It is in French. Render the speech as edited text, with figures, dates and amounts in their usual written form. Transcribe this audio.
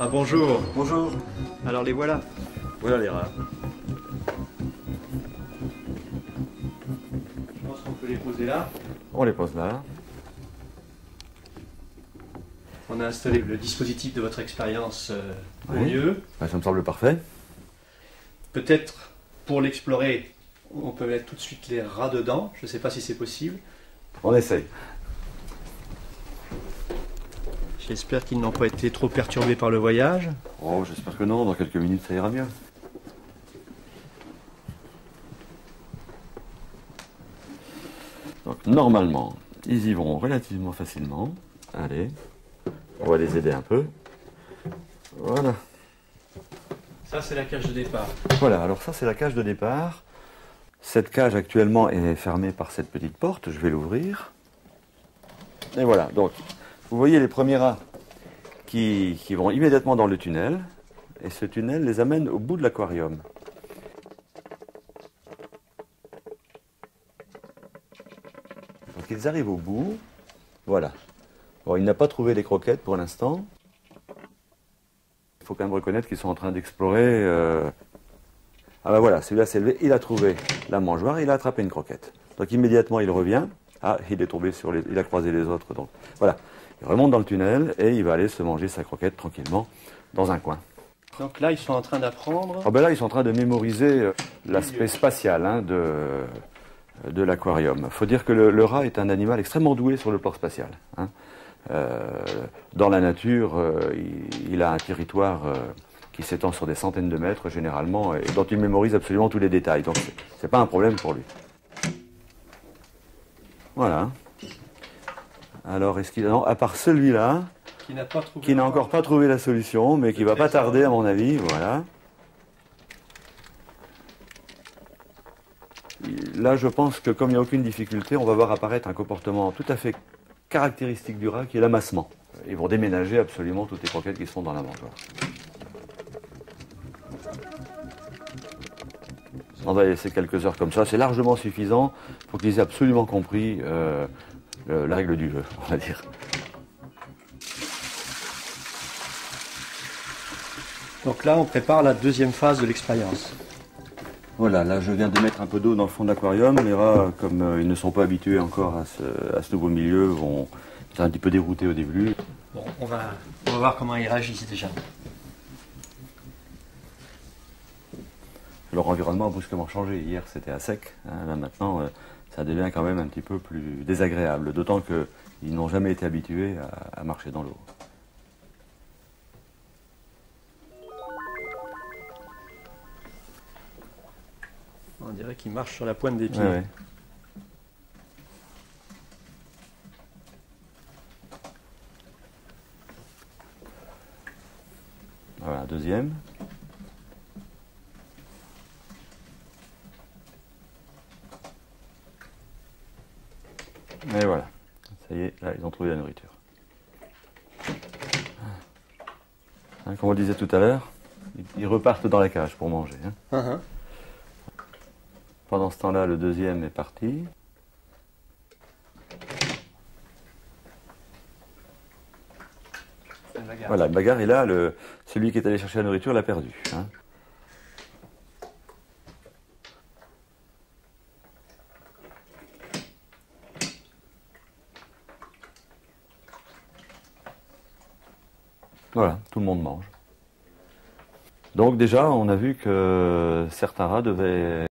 Ah bonjour. Bonjour. Alors les voilà. Voilà les rats. Je pense qu'on peut les poser là. On les pose là. On a installé le dispositif de votre expérience au Oui. lieu. Ça me semble parfait. Peut-être pour l'explorer, on peut mettre tout de suite les rats dedans. Je ne sais pas si c'est possible. On essaye. J'espère qu'ils n'ont pas été trop perturbés par le voyage. Oh, j'espère que non. Dans quelques minutes, ça ira mieux. Donc, normalement, ils y vont relativement facilement. Allez. On va les aider un peu. Voilà. Ça, c'est la cage de départ. Voilà, alors ça c'est la cage de départ. Cette cage actuellement est fermée par cette petite porte, je vais l'ouvrir. Et voilà, donc vous voyez les premiers rats qui vont immédiatement dans le tunnel. Et ce tunnel les amène au bout de l'aquarium. Donc ils arrivent au bout. Voilà. Bon, il n'a pas trouvé les croquettes pour l'instant. Il faut quand même reconnaître qu'ils sont en train d'explorer. Ah ben voilà, celui-là s'est levé, il a trouvé la mangeoire, il a attrapé une croquette. Donc immédiatement il revient. Ah, il est tombé sur il a croisé les autres. Donc voilà, il remonte dans le tunnel et il va aller se manger sa croquette tranquillement dans un coin. Donc là, ils sont en train d'apprendre. Ah ben là, ils sont en train de mémoriser l'aspect spatial de l'aquarium. Il faut dire que le rat est un animal extrêmement doué sur le plan spatial. Dans la nature, il a un territoire qui s'étend sur des centaines de mètres généralement et dont il mémorise absolument tous les détails. Donc c'est pas un problème pour lui. Voilà. Alors est-ce qu'il a, à part celui-là, qui n'a encore pas trouvé la solution, mais qui va pas tarder à mon avis, voilà. Là, je pense que comme il n'y a aucune difficulté, on va voir apparaître un comportement tout à fait caractéristique du rat, qui est l'amassement. Ils vont déménager absolument toutes les croquettes qui sont dans la mangeoire. On va laisser quelques heures comme ça, c'est largement suffisant pour qu'ils aient absolument compris la règle du jeu, on va dire. Donc là, on prépare la deuxième phase de l'expérience. Voilà, là je viens de mettre un peu d'eau dans le fond de l'aquarium. Les rats, comme ils ne sont pas habitués encore à ce nouveau milieu, vont être un petit peu déroutés au début. Bon, on va voir comment ils réagissent déjà. Leur environnement a brusquement changé. Hier c'était à sec, là maintenant ça devient quand même un petit peu plus désagréable. D'autant qu'ils n'ont jamais été habitués à marcher dans l'eau. On dirait qu'ils marchent sur la pointe des pieds. Ouais, ouais. Voilà, deuxième. Et voilà, ça y est, là ils ont trouvé la nourriture. Comme on le disait tout à l'heure, ils repartent dans la cage pour manger. Pendant ce temps-là, le deuxième est parti. Voilà, une bagarre, et là, celui qui est allé chercher la nourriture l'a perdu. Voilà, tout le monde mange. Donc déjà, on a vu que certains rats devaient